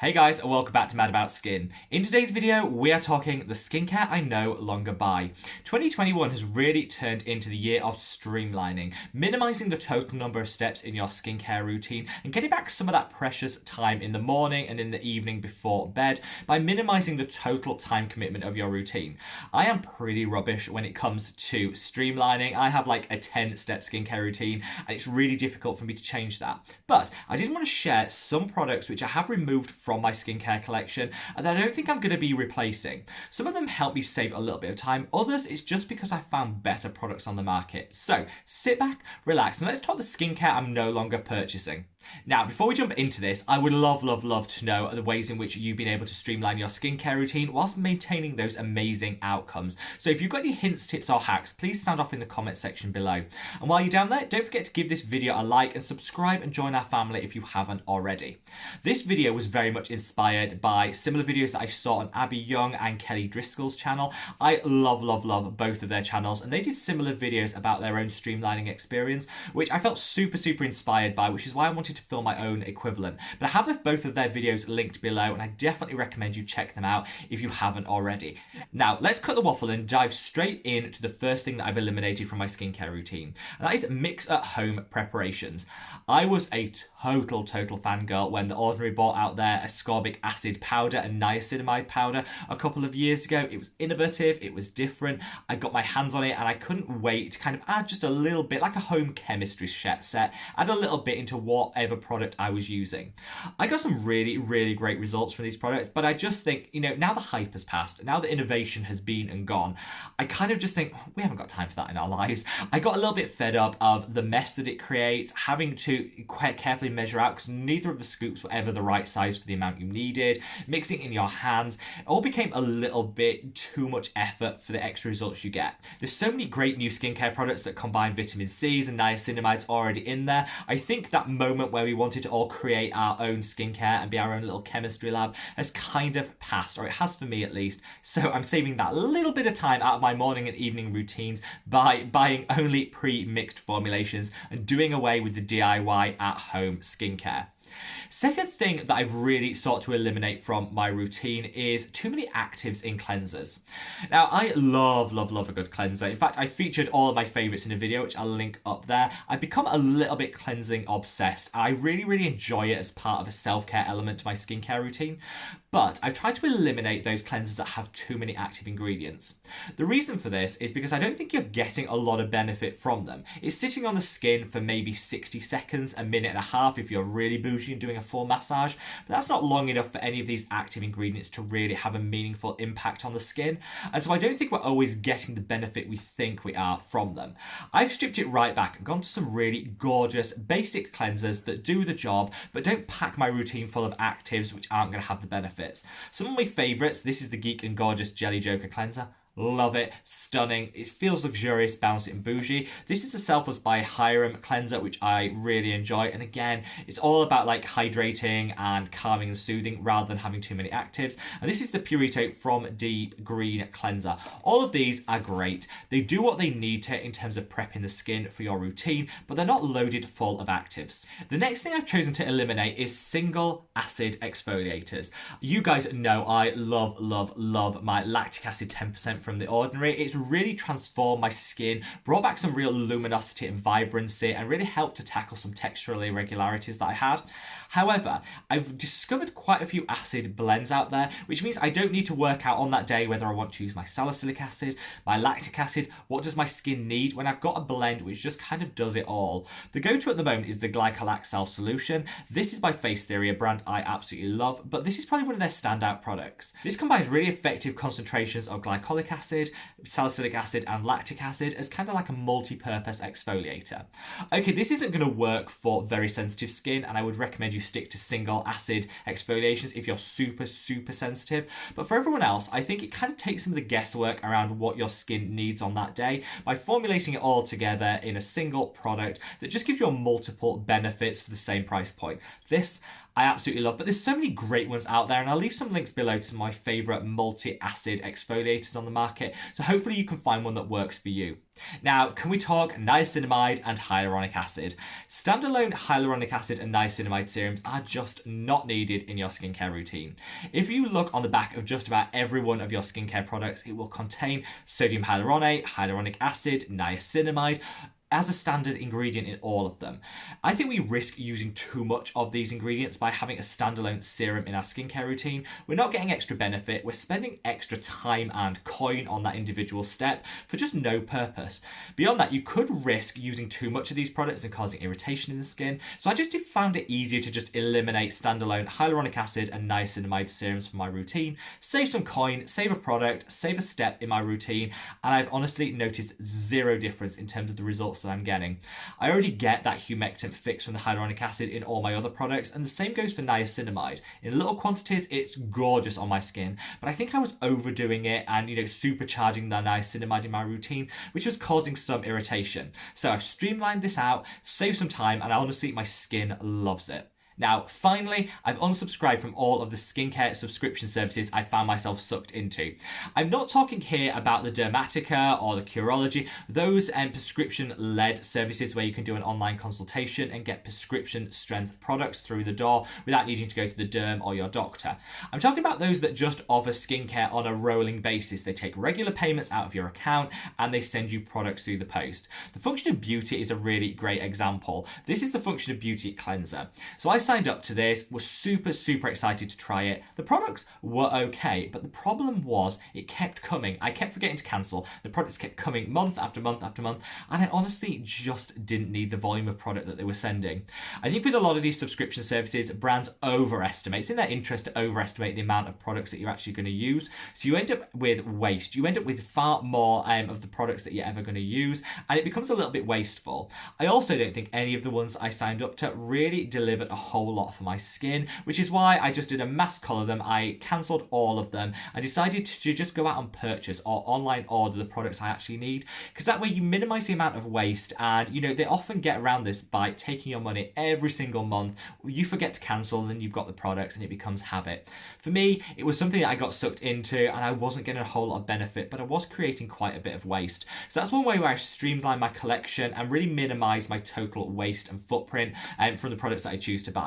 Hey guys, and welcome back to Mad About Skin. In today's video, we are talking the skincare I no longer buy. 2021 has really turned into the year of streamlining, minimizing the total number of steps in your skincare routine and getting back some of that precious time in the morning and in the evening before bed by minimizing the total time commitment of your routine. I am pretty rubbish when it comes to streamlining. I have like a 10-step skincare routine and it's really difficult for me to change that. But I did want to share some products which I have removed from my skincare collection and that I don't think I'm going to be replacing. Some of them help me save a little bit of time, others it's just because I found better products on the market. So sit back, relax, and let's talk the skincare I'm no longer purchasing. Now, before we jump into this, I would love to know the ways in which you've been able to streamline your skincare routine whilst maintaining those amazing outcomes. So if you've got any hints, tips or hacks, please sound off in the comment section below. And while you're down there, don't forget to give this video a like and subscribe and join our family if you haven't already. This video was very much inspired by similar videos that I saw on Abby Young and Kelly Driscoll's channel. I love both of their channels, and they did similar videos about their own streamlining experience, which I felt super inspired by, which is why I wanted to film my own equivalent. But I have both of their videos linked below, and I definitely recommend you check them out if you haven't already. Now, let's cut the waffle and dive straight into the first thing that I've eliminated from my skincare routine, and that is mix at home preparations. I was a total fangirl when The Ordinary brought out their ascorbic acid powder and niacinamide powder a couple of years ago. It was innovative, it was different, I got my hands on it and I couldn't wait to kind of add just a little bit, like a home chemistry set, add a little bit into whatever product I was using. I got some really great results from these products, but I just think, now the hype has passed, now the innovation has been and gone, I kind of just think, we haven't got time for that in our lives. I got a little bit fed up of the mess that it creates, having to quite carefully measure out because neither of the scoops were ever the right size for the amount you needed, mixing in your hands, it all became a little bit too much effort for the extra results you get. There's so many great new skincare products that combine vitamin C's and niacinamides already in there. I think that moment where we wanted to all create our own skincare and be our own little chemistry lab has kind of passed, or it has for me at least. So I'm saving that little bit of time out of my morning and evening routines by buying only pre-mixed formulations and doing away with the DIY at-home skincare. Second thing that I've really sought to eliminate from my routine is too many actives in cleansers. Now, I love a good cleanser. In fact, I featured all of my favorites in a video, which I'll link up there. I've become a little bit cleansing obsessed. I really enjoy it as part of a self-care element to my skincare routine, but I've tried to eliminate those cleansers that have too many active ingredients. The reason for this is because I don't think you're getting a lot of benefit from them. It's sitting on the skin for maybe 60 seconds, a minute and a half if you're really bougie and doing a full massage, but that's not long enough for any of these active ingredients to really have a meaningful impact on the skin, and so I don't think we're always getting the benefit we think we are from them. I've stripped it right back and gone to some really gorgeous basic cleansers that do the job but don't pack my routine full of actives which aren't going to have the benefits. Some of my favourites, this is the Geek and Gorgeous Jelly Joker cleanser. Love it, stunning, it feels luxurious, bouncy and bougie. This is the Selfless by Hyaluronic cleanser, which I really enjoy, and again, it's all about like hydrating and calming and soothing rather than having too many actives. And this is the Purito from Deep Green cleanser. All of these are great. They do what they need to in terms of prepping the skin for your routine, but they're not loaded full of actives. The next thing I've chosen to eliminate is single acid exfoliators. You guys know I love my lactic acid 10% from The Ordinary. It's really transformed my skin, brought back some real luminosity and vibrancy, and really helped to tackle some textural irregularities that I had. However, I've discovered quite a few acid blends out there, which means I don't need to work out on that day whether I want to use my salicylic acid, my lactic acid, what does my skin need, when I've got a blend which just kind of does it all. The go-to at the moment is the Glycolaxel solution. This is by Face Theory, a brand I absolutely love, but this is probably one of their standout products. This combines really effective concentrations of glycolic acid, salicylic acid and lactic acid as kind of like a multi-purpose exfoliator. Okay, this isn't going to work for very sensitive skin, and I would recommend you stick to single acid exfoliations if you're super sensitive, but for everyone else I think it kind of takes some of the guesswork around what your skin needs on that day by formulating it all together in a single product that just gives you multiple benefits for the same price point. This I absolutely love, but there's so many great ones out there, and I'll leave some links below to my favorite multi-acid exfoliators on the market, so hopefully you can find one that works for you. Now, can we talk niacinamide and hyaluronic acid? Standalone hyaluronic acid and niacinamide serums are just not needed in your skincare routine. If you look on the back of just about every one of your skincare products, it will contain sodium hyaluronate, hyaluronic acid, niacinamide, as a standard ingredient in all of them. I think we risk using too much of these ingredients by having a standalone serum in our skincare routine. We're not getting extra benefit, we're spending extra time and coin on that individual step for just no purpose. Beyond that, you could risk using too much of these products and causing irritation in the skin, so I just found it easier to just eliminate standalone hyaluronic acid and niacinamide serums from my routine, save some coin, save a product, save a step in my routine, and I've honestly noticed zero difference in terms of the results that I'm getting. I already get that humectant fix from the hyaluronic acid in all my other products, and the same goes for niacinamide. In little quantities, it's gorgeous on my skin, but I think I was overdoing it and, supercharging the niacinamide in my routine, which was causing some irritation. So I've streamlined this out, saved some time, and honestly, my skin loves it. Now, finally, I've unsubscribed from all of the skincare subscription services I found myself sucked into. I'm not talking here about the Dermatica or the Curology, those prescription-led services where you can do an online consultation and get prescription strength products through the door without needing to go to the derm or your doctor. I'm talking about those that just offer skincare on a rolling basis. They take regular payments out of your account and they send you products through the post. The Function of Beauty is a really great example. This is the Function of Beauty cleanser. So I signed up to this, was super excited to try it. The products were okay, but the problem was it kept coming. I kept forgetting to cancel. The products kept coming month after month after month, and I honestly just didn't need the volume of product that they were sending. I think with a lot of these subscription services, brands overestimate. It's in their interest to overestimate the amount of products that you're actually going to use. So you end up with waste. You end up with far more of the products that you're ever going to use, and it becomes a little bit wasteful. I also don't think any of the ones I signed up to really delivered a whole lot for my skin, which is why I just did a mass cull of them. I cancelled all of them. I decided to just go out and purchase or online order the products I actually need, because that way you minimize the amount of waste, and they often get around this by taking your money every single month. You forget to cancel and then you've got the products and it becomes habit. For me, it was something that I got sucked into and I wasn't getting a whole lot of benefit, but I was creating quite a bit of waste. So that's one way where I've streamlined my collection and really minimized my total waste and footprint from the products that I choose to buy.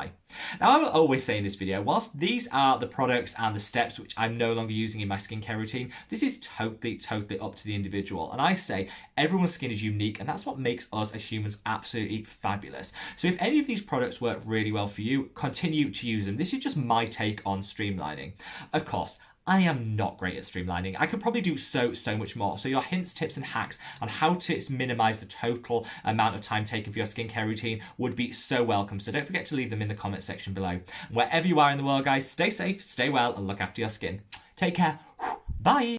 Now, I will always say in this video, whilst these are the products and the steps which I'm no longer using in my skincare routine, this is totally up to the individual. And I say everyone's skin is unique, and that's what makes us as humans absolutely fabulous. So if any of these products work really well for you, continue to use them. This is just my take on streamlining. Of course, I am not great at streamlining. I could probably do so much more. So your hints, tips, and hacks on how to minimize the total amount of time taken for your skincare routine would be so welcome. So don't forget to leave them in the comment section below. And wherever you are in the world, guys, stay safe, stay well, and look after your skin. Take care. Bye.